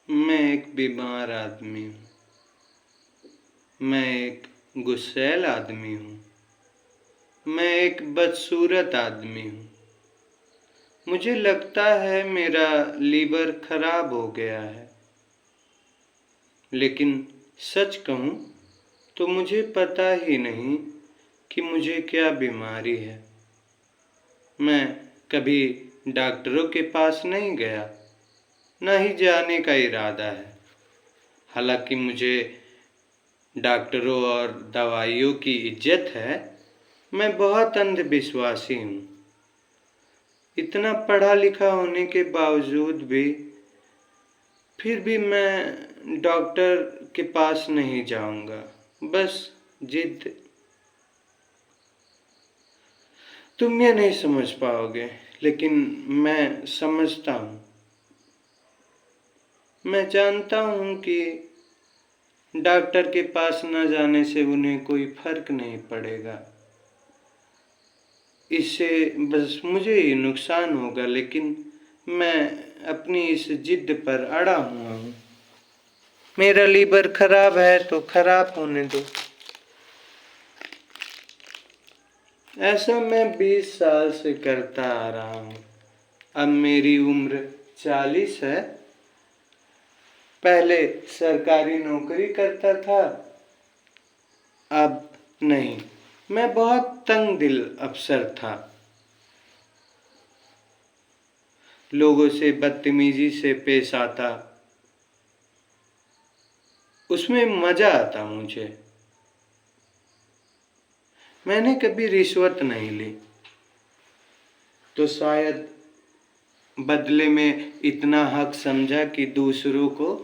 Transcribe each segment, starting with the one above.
मैं एक बीमार आदमी हूँ। मैं एक गुस्सैल आदमी हूँ। मैं एक बदसूरत आदमी हूँ। मुझे लगता है मेरा लीवर खराब हो गया है, लेकिन सच कहूँ तो मुझे पता ही नहीं कि मुझे क्या बीमारी है। मैं कभी डॉक्टरों के पास नहीं गया, न ही जाने का इरादा है। हालांकि मुझे डॉक्टरों और दवाइयों की इज्जत है, मैं बहुत अंधविश्वासी हूँ। इतना पढ़ा लिखा होने के बावजूद भी फिर भी मैं डॉक्टर के पास नहीं जाऊंगा, बस जिद। तुम ये नहीं समझ पाओगे, लेकिन मैं समझता हूँ। मैं जानता हूँ कि डॉक्टर के पास न जाने से उन्हें कोई फर्क नहीं पड़ेगा। इससे बस मुझे ही नुकसान होगा, लेकिन मैं अपनी इस जिद पर अड़ा हुआ हूँ। मेरा लीवर खराब है तो खराब होने दो। ऐसा मैं 20 साल से करता आ रहा हूँ। अब मेरी उम्र 40 है। पहले सरकारी नौकरी करता था, अब नहीं। मैं बहुत तंग दिल अफसर था। लोगों से बदतमीजी से पेश आता, उसमें मजा आता मुझे। मैंने कभी रिश्वत नहीं ली, तो शायद बदले में इतना हक समझा कि दूसरों को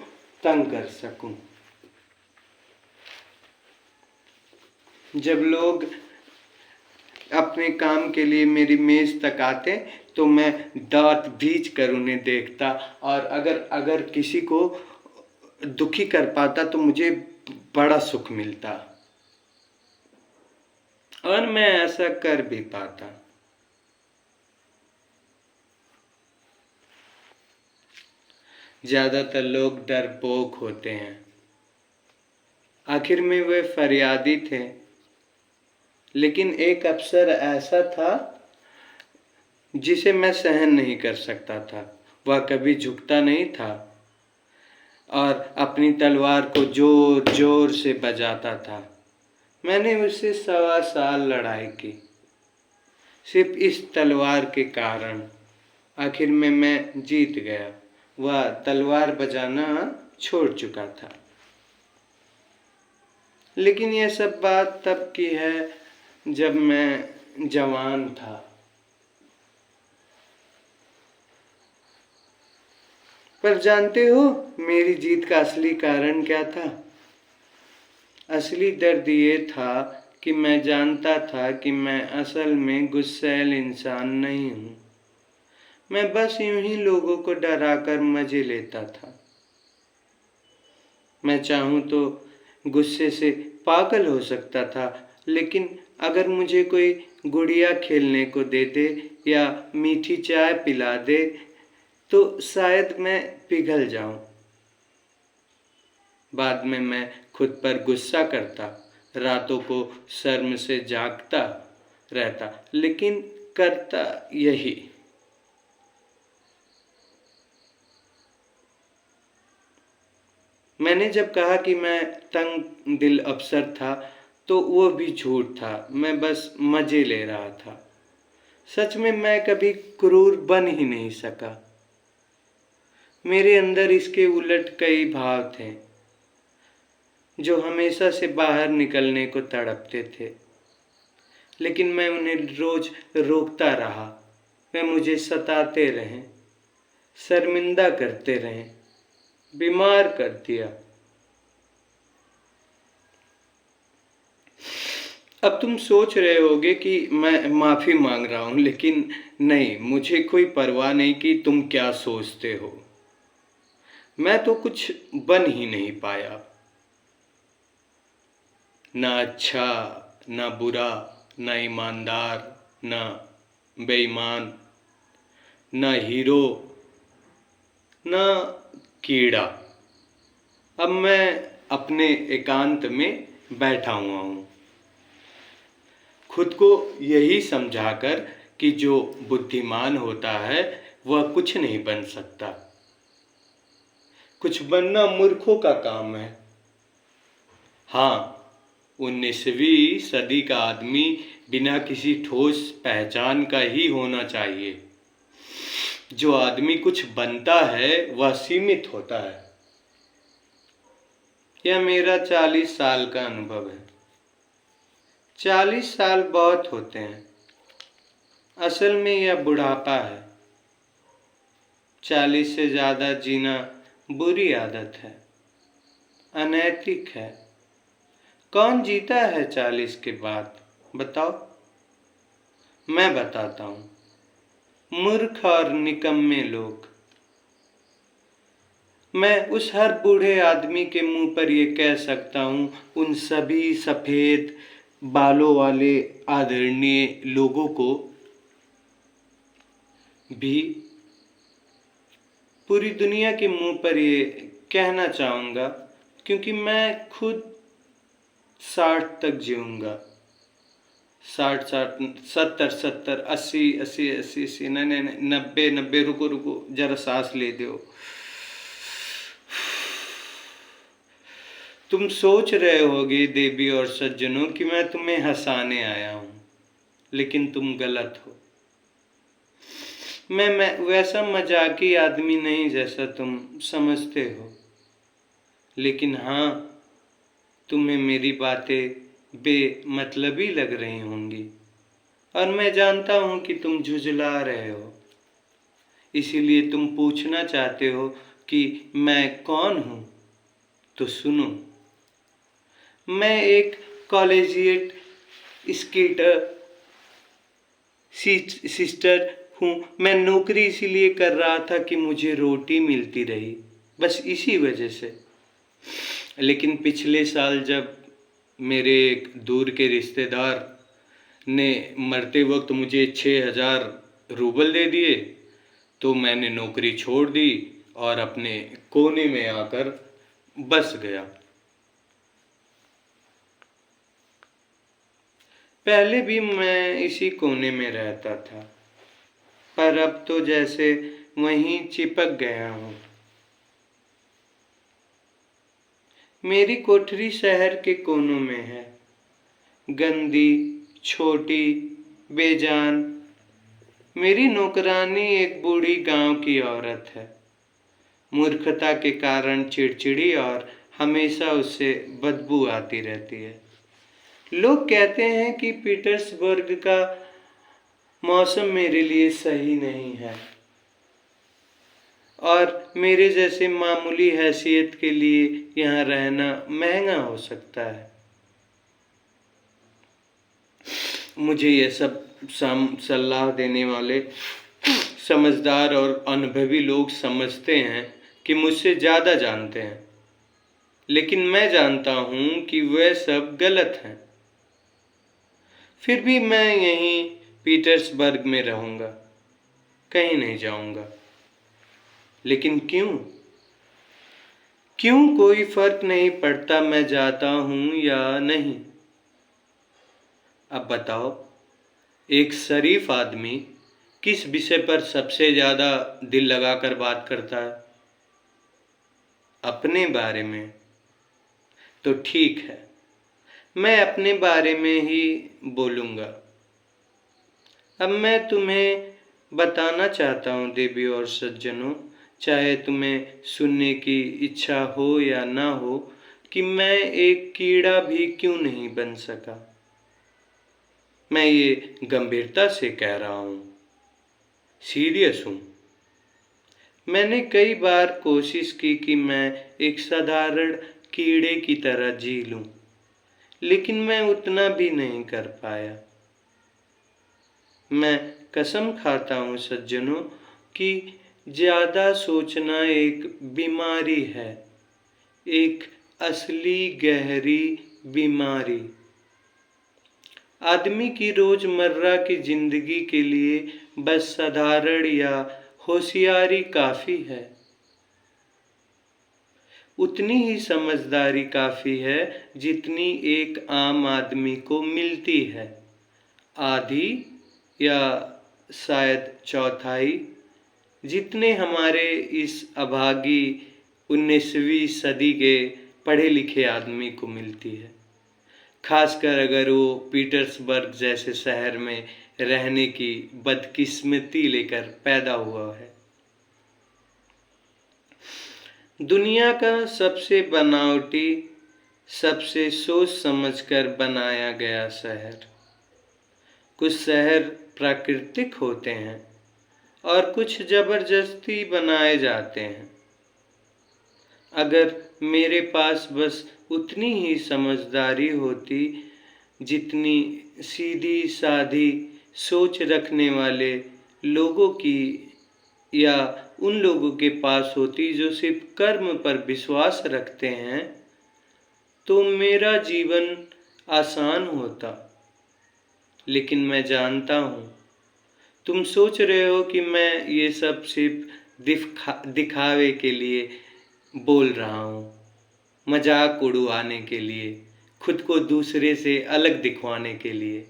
तंग कर सकूं। जब लोग अपने काम के लिए मेरी मेज तक आते तो मैं दांत भींच कर उन्हें देखता, और अगर किसी को दुखी कर पाता तो मुझे बड़ा सुख मिलता, और मैं ऐसा कर भी पाता। ज्यादातर लोग डरपोक होते हैं। आखिर में वे फरियादी थे, लेकिन एक अफसर ऐसा था जिसे मैं सहन नहीं कर सकता था। वह कभी झुकता नहीं था और अपनी तलवार को जोर जोर से बजाता था। मैंने उससे 1.25 साल लड़ाई की, सिर्फ इस तलवार के कारण। आखिर में मैं जीत गया। वह तलवार बजाना छोड़ चुका था। लेकिन यह सब बात तब की है जब मैं जवान था। पर जानते हो मेरी जीत का असली कारण क्या था? असली दर्द ये था कि मैं जानता था कि मैं असल में गुस्सैल इंसान नहीं हूँ। मैं बस यूं ही लोगों को डराकर मजे लेता था। मैं चाहूँ तो गुस्से से पागल हो सकता था, लेकिन अगर मुझे कोई गुड़िया खेलने को दे दे या मीठी चाय पिला दे तो शायद मैं पिघल जाऊं। बाद में मैं खुद पर गुस्सा करता, रातों को शर्म से जागता रहता, लेकिन करता यही। मैंने जब कहा कि मैं तंग दिल अफसर था तो वो भी झूठ था। मैं बस मजे ले रहा था। सच में मैं कभी क्रूर बन ही नहीं सका। मेरे अंदर इसके उलट कई भाव थे जो हमेशा से बाहर निकलने को तड़पते थे, लेकिन मैं उन्हें रोज रोकता रहा। वे मुझे सताते रहे, शर्मिंदा करते रहे, बीमार कर दिया। अब तुम सोच रहे होगे कि मैं माफी मांग रहा हूं, लेकिन नहीं, मुझे कोई परवाह नहीं कि तुम क्या सोचते हो। मैं तो कुछ बन ही नहीं पाया। ना अच्छा, ना बुरा, ना ईमानदार, ना बेईमान, ना हीरो, ना कीड़ा। अब मैं अपने एकांत में बैठा हुआ हूँ, खुद को यही समझाकर कि जो बुद्धिमान होता है वह कुछ नहीं बन सकता। कुछ बनना मूर्खों का काम है। हाँ, 19वीं सदी का आदमी बिना किसी ठोस पहचान का ही होना चाहिए। जो आदमी कुछ बनता है वह सीमित होता है। यह मेरा 40 साल का अनुभव है। 40 साल बहुत होते हैं। असल में यह बुढ़ापा है। 40 से ज्यादा जीना बुरी आदत है, अनैतिक है। कौन जीता है 40 के बाद, बताओ? मैं बताता हूँ, मूर्ख और निकम्मे लोग। मैं उस हर बूढ़े आदमी के मुंह पर ये कह सकता हूँ, उन सभी सफेद बालों वाले आदरणीय लोगों को भी पूरी दुनिया के मुंह पर ये कहना चाहूँगा, क्योंकि मैं खुद 60 तक जीऊँगा। 60 70 70 80 80 80 80 नहीं 90 90। रुको रुको, जरा सांस ले दो। तुम सोच रहे होगे देवी और सज्जनों कि मैं तुम्हें हंसाने आया हूँ, लेकिन तुम गलत हो। मैं वैसा मजाकी आदमी नहीं जैसा तुम समझते हो। लेकिन हाँ, तुम्हें मेरी बातें बेमतलबी लग रही होंगी, और मैं जानता हूं कि तुम झुझला रहे हो। इसीलिए तुम पूछना चाहते हो कि मैं कौन हूं। तो सुनो, मैं एक कॉलेजिएट स्केटर सिस्टर हूँ। मैं नौकरी इसीलिए कर रहा था कि मुझे रोटी मिलती रही, बस इसी वजह से। लेकिन पिछले साल जब मेरे एक दूर के रिश्तेदार ने मरते वक्त मुझे 6,000 रूबल दे दिए, तो मैंने नौकरी छोड़ दी और अपने कोने में आकर बस गया। पहले भी मैं इसी कोने में रहता था, पर अब तो जैसे वहीं चिपक गया हूँ। मेरी कोठरी शहर के कोनों में है, गंदी, छोटी, बेजान। मेरी नौकरानी एक बूढ़ी गांव की औरत है, मूर्खता के कारण चिड़चिड़ी और हमेशा उससे बदबू आती रहती है। लोग कहते हैं कि पीटर्सबर्ग का मौसम मेरे लिए सही नहीं है, और मेरे जैसे मामूली हैसियत के लिए यहाँ रहना महंगा हो सकता है। मुझे ये सब सलाह देने वाले समझदार और अनुभवी लोग समझते हैं कि मुझसे ज़्यादा जानते हैं, लेकिन मैं जानता हूँ कि वे सब गलत हैं। फिर भी मैं यहीं पीटर्सबर्ग में रहूँगा, कहीं नहीं जाऊँगा। लेकिन क्यों? क्यों कोई फर्क नहीं पड़ता मैं जाता हूँ या नहीं। अब बताओ, एक शरीफ आदमी किस विषय पर सबसे ज़्यादा दिल लगाकर बात करता है? अपने बारे में। तो ठीक है, मैं अपने बारे में ही बोलूँगा। अब मैं तुम्हें बताना चाहता हूँ देवी और सज्जनों, चाहे तुम्हें सुनने की इच्छा हो या ना हो, कि मैं एक कीड़ा भी क्यों नहीं बन सका। मैं ये गंभीरता से कह रहा हूँ, सीरियस हूँ। मैंने कई बार कोशिश की कि मैं एक साधारण कीड़े की तरह जी लूं, लेकिन मैं उतना भी नहीं कर पाया। मैं कसम खाता हूँ सज्जनों कि ज़्यादा सोचना एक बीमारी है, एक असली गहरी बीमारी। आदमी की रोज़मर्रा की जिंदगी के लिए बस साधारण या होशियारी काफ़ी है। उतनी ही समझदारी काफ़ी है जितनी एक आम आदमी को मिलती है। आधी या शायद चौथाई जितने हमारे इस अभागी 19वीं सदी के पढ़े लिखे आदमी को मिलती है, खासकर अगर वो पीटर्सबर्ग जैसे शहर में रहने की बदकिस्मती लेकर पैदा हुआ है। दुनिया का सबसे बनावटी, सबसे सोच समझकर बनाया गया शहर। कुछ शहर प्राकृतिक होते हैं और कुछ जबरदस्ती बनाए जाते हैं। अगर मेरे पास बस उतनी ही समझदारी होती जितनी सीधी सादी सोच रखने वाले लोगों की या उन लोगों के पास होती जो सिर्फ कर्म पर विश्वास रखते हैं, तो मेरा जीवन आसान होता। लेकिन मैं जानता हूँ तुम सोच रहे हो कि मैं ये सब सिर्फ दिखावे के लिए बोल रहा हूँ, मजाक उड़वाने के लिए, खुद को दूसरे से अलग दिखवाने के लिए।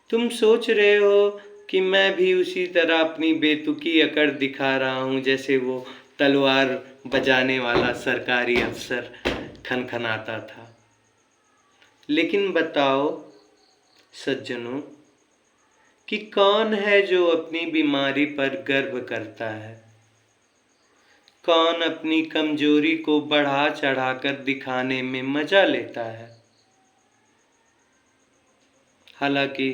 तुम सोच रहे हो कि मैं भी उसी तरह अपनी बेतुकी अकड़ दिखा रहा हूँ जैसे वो तलवार बजाने वाला सरकारी अफसर खनखनाता था। लेकिन बताओ सज्जनों कि कौन है जो अपनी बीमारी पर गर्व करता है? कौन अपनी कमजोरी को बढ़ा चढ़ाकर दिखाने में मजा लेता है? हालांकि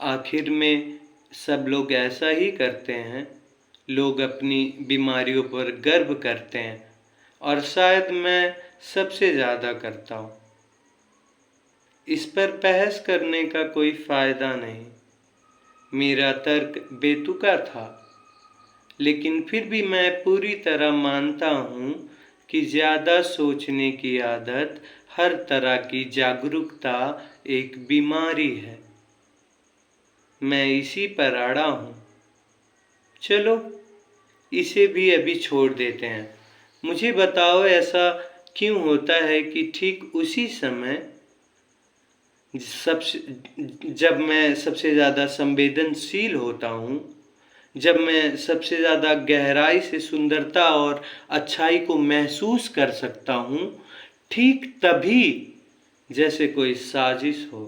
आखिर में सब लोग ऐसा ही करते हैं। लोग अपनी बीमारियों पर गर्व करते हैं और शायद मैं सबसे ज़्यादा करता हूँ। इस पर बहस करने का कोई फ़ायदा नहीं। मेरा तर्क बेतुका था, लेकिन फिर भी मैं पूरी तरह मानता हूँ कि ज़्यादा सोचने की आदत, हर तरह की जागरूकता एक बीमारी है। मैं इसी पर अड़ा हूँ। चलो इसे भी अभी छोड़ देते हैं। मुझे बताओ ऐसा क्यों होता है कि ठीक उसी समय जब मैं सबसे ज़्यादा संवेदनशील होता हूँ, जब मैं सबसे ज़्यादा गहराई से सुंदरता और अच्छाई को महसूस कर सकता हूँ, ठीक तभी जैसे कोई साजिश हो।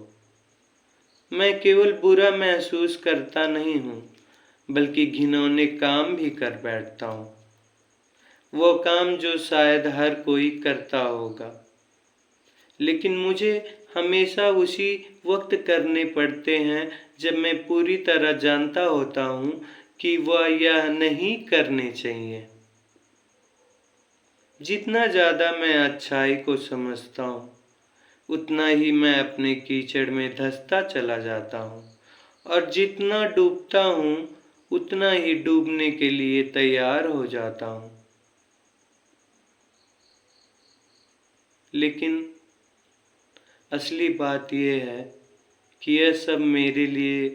मैं केवल बुरा महसूस करता नहीं हूँ, बल्कि घिनौने काम भी कर बैठता हूँ। वो काम जो शायद हर कोई करता होगा, लेकिन मुझे हमेशा उसी वक्त करने पड़ते हैं जब मैं पूरी तरह जानता होता हूँ कि वह यह नहीं करने चाहिए। जितना ज़्यादा मैं अच्छाई को समझता हूँ, उतना ही मैं अपने कीचड़ में धंसता चला जाता हूँ, और जितना डूबता हूँ उतना ही डूबने के लिए तैयार हो जाता हूँ। लेकिन असली बात यह है कि यह सब मेरे लिए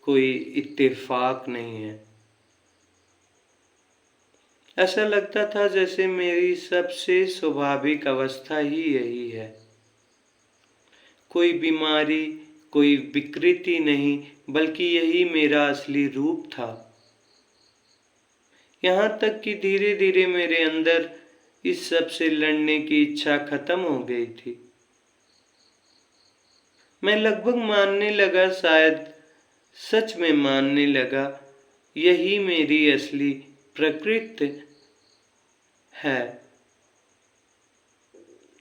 कोई इत्तेफाक नहीं है। ऐसा लगता था जैसे मेरी सबसे स्वाभाविक अवस्था ही यही है। कोई बीमारी, कोई विकृति नहीं, बल्कि यही मेरा असली रूप था। यहाँ तक कि धीरे धीरे मेरे अंदर इस सब से लड़ने की इच्छा खत्म हो गई थी। मैं लगभग मानने लगा, शायद सच में मानने लगा, यही मेरी असली प्रकृति है।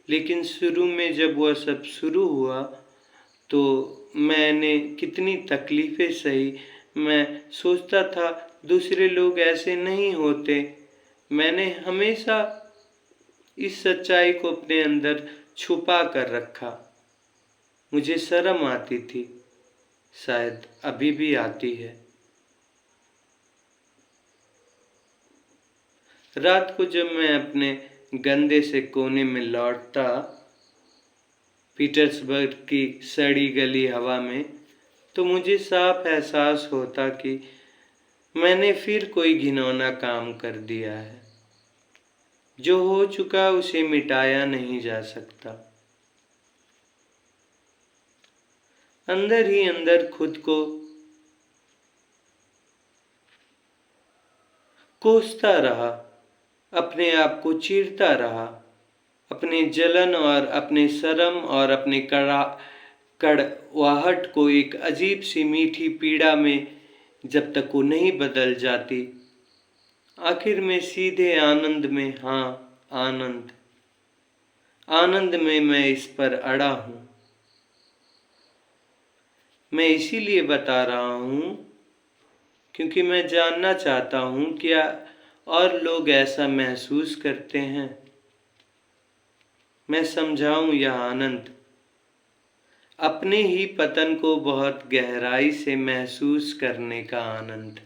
लेकिन शुरू में जब वह सब शुरू हुआ तो मैंने कितनी तकलीफें सही। मैं सोचता था दूसरे लोग ऐसे नहीं होते। मैंने हमेशा इस सच्चाई को अपने अंदर छुपा कर रखा। मुझे शर्म आती थी, शायद अभी भी आती है। रात को जब मैं अपने गंदे से कोने में लौटता, पीटर्सबर्ग की सड़ी गली हवा में, तो मुझे साफ एहसास होता कि मैंने फिर कोई घिनौना काम कर दिया है। जो हो चुका उसे मिटाया नहीं जा सकता। अंदर ही अंदर खुद को कोसता रहा, अपने आप को चीरता रहा, अपने जलन और अपने शर्म और अपने कड़वाहट को एक अजीब सी मीठी पीड़ा में जब तक वो नहीं बदल जाती, आखिर में सीधे आनंद में, हाँ आनंद, आनंद में मैं इस पर अड़ा हूं। मैं इसीलिए बता रहा हूं क्योंकि मैं जानना चाहता हूं क्या और लोग ऐसा महसूस करते हैं। मैं समझाऊं यह आनंद, अपने ही पतन को बहुत गहराई से महसूस करने का आनंद।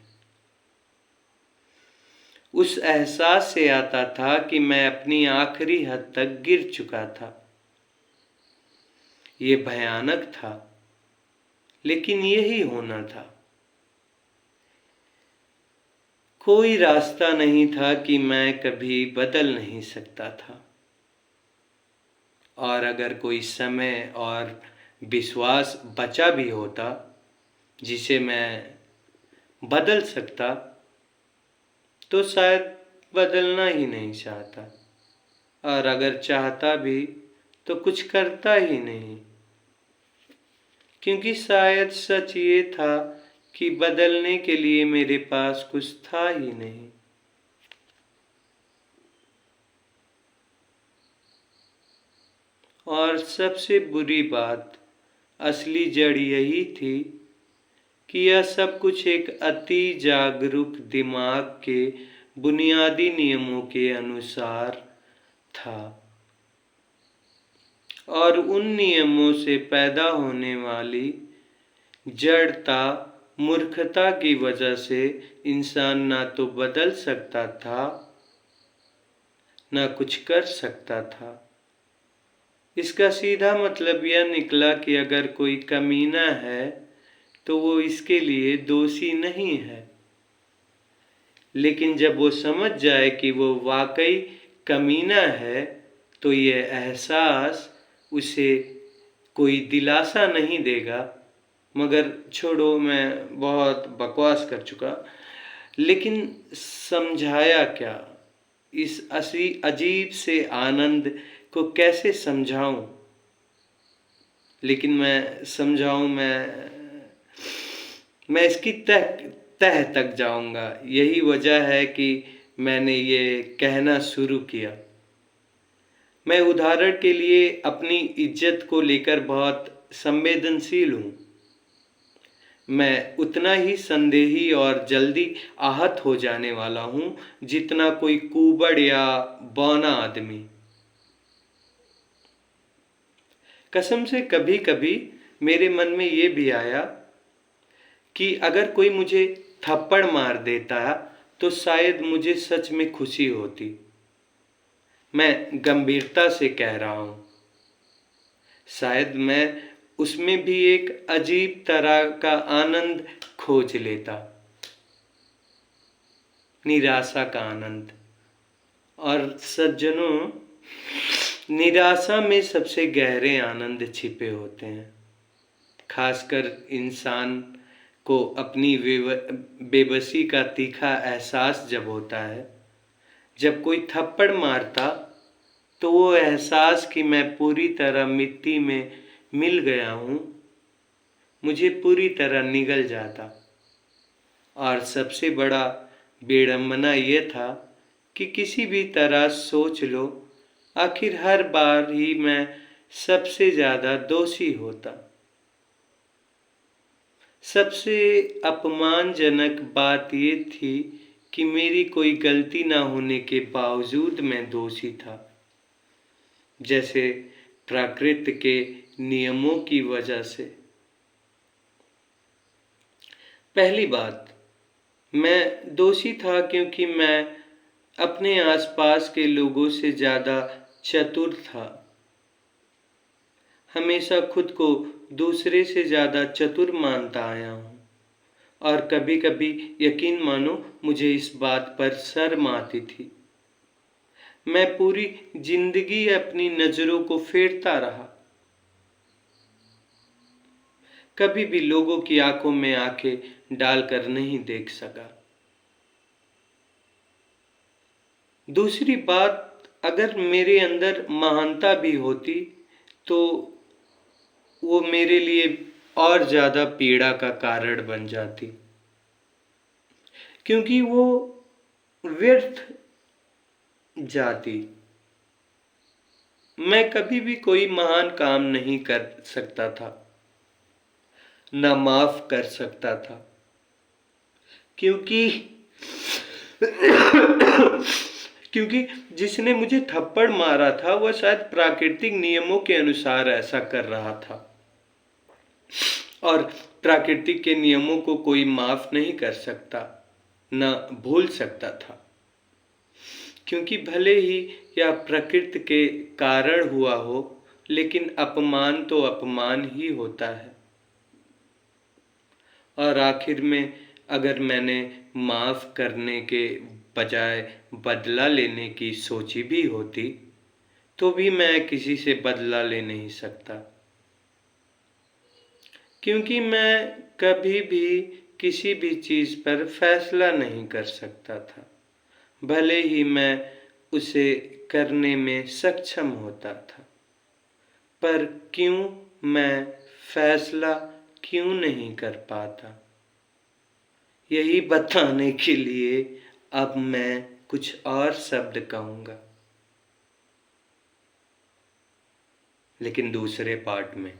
उस एहसास से आता था कि मैं अपनी आखिरी हद तक गिर चुका था। ये भयानक था, लेकिन यही होना था। कोई रास्ता नहीं था कि मैं कभी बदल नहीं सकता था, और अगर कोई समय और विश्वास बचा भी होता जिसे मैं बदल सकता, तो शायद बदलना ही नहीं चाहता, और अगर चाहता भी तो कुछ करता ही नहीं, क्योंकि शायद सच ये था कि बदलने के लिए मेरे पास कुछ था ही नहीं। और सबसे बुरी बात, असली जड़ यही थी कि यह सब कुछ एक अति जागरूक दिमाग के बुनियादी नियमों के अनुसार था, और उन नियमों से पैदा होने वाली जड़ता, मूर्खता की वजह से इंसान ना तो बदल सकता था, ना कुछ कर सकता था। इसका सीधा मतलब यह निकला कि अगर कोई कमीना है तो वो इसके लिए दोषी नहीं है, लेकिन जब वो समझ जाए कि वो वाकई कमीना है तो ये एहसास उसे कोई दिलासा नहीं देगा। मगर छोड़ो, मैं बहुत बकवास कर चुका। लेकिन समझाया क्या? इस अजीब से आनंद को कैसे समझाऊं? लेकिन मैं समझाऊं, मैं इसकी तह तक जाऊंगा। यही वजह है कि मैंने ये कहना शुरू किया। मैं उदाहरण के लिए अपनी इज्जत को लेकर बहुत संवेदनशील हूँ। मैं उतना ही संदेही और जल्दी आहत हो जाने वाला हूँ जितना कोई कुबड़ या बौना आदमी। कसम से कभी कभी मेरे मन में ये भी आया कि अगर कोई मुझे थप्पड़ मार देता तो शायद मुझे सच में खुशी होती। मैं गंभीरता से कह रहा हूँ। शायद मैं उसमें भी एक अजीब तरह का आनंद खोज लेता, निराशा का आनंद। और सज्जनों, निराशा में सबसे गहरे आनंद छिपे होते हैं, खासकर इंसान को अपनी बेबसी का तीखा एहसास जब होता है। जब कोई थप्पड़ मारता तो वो एहसास कि मैं पूरी तरह मिट्टी में मिल गया हूँ मुझे पूरी तरह निगल जाता। और सबसे बड़ा विडंबना ये था कि किसी भी तरह सोच लो, आखिर हर बार ही मैं सबसे ज्यादा दोषी होता। सबसे अपमानजनक बात ये थी कि मेरी कोई गलती ना होने के बावजूद मैं दोषी था, जैसे प्रकृति के नियमों की वजह से। पहली बात, मैं दोषी था क्योंकि मैं अपने आसपास के लोगों से ज्यादा चतुर था। हमेशा खुद को दूसरे से ज्यादा चतुर मानता आया हूँ, और कभी कभी यकीन मानो मुझे इस बात पर शर्म आती थी। मैं पूरी जिंदगी अपनी नजरों को फेरता रहा, कभी भी लोगों की आंखों में आंखें डालकर नहीं देख सका। दूसरी बात, अगर मेरे अंदर महानता भी होती तो वो मेरे लिए और ज्यादा पीड़ा का कारण बन जाती, क्योंकि वो व्यर्थ जाती। मैं कभी भी कोई महान काम नहीं कर सकता था, न माफ कर सकता था, क्योंकि क्योंकि जिसने मुझे थप्पड़ मारा था वह शायद प्राकृतिक नियमों के अनुसार ऐसा कर रहा था, और प्राकृतिक के नियमों को कोई माफ नहीं कर सकता, न भूल सकता था, क्योंकि भले ही यह प्रकृति के कारण हुआ हो, लेकिन अपमान तो अपमान ही होता है। और आखिर में अगर मैंने माफ करने के बजाय बदला लेने की सोची भी होती तो भी मैं किसी से बदला ले नहीं सकता, क्योंकि मैं कभी भी किसी भी चीज पर फैसला नहीं कर सकता था, भले ही मैं उसे करने में सक्षम होता था। पर क्यों मैं फैसला क्यों नहीं कर पाता, यही बताने के लिए अब मैं कुछ और शब्द कहूँगा, लेकिन दूसरे पार्ट में।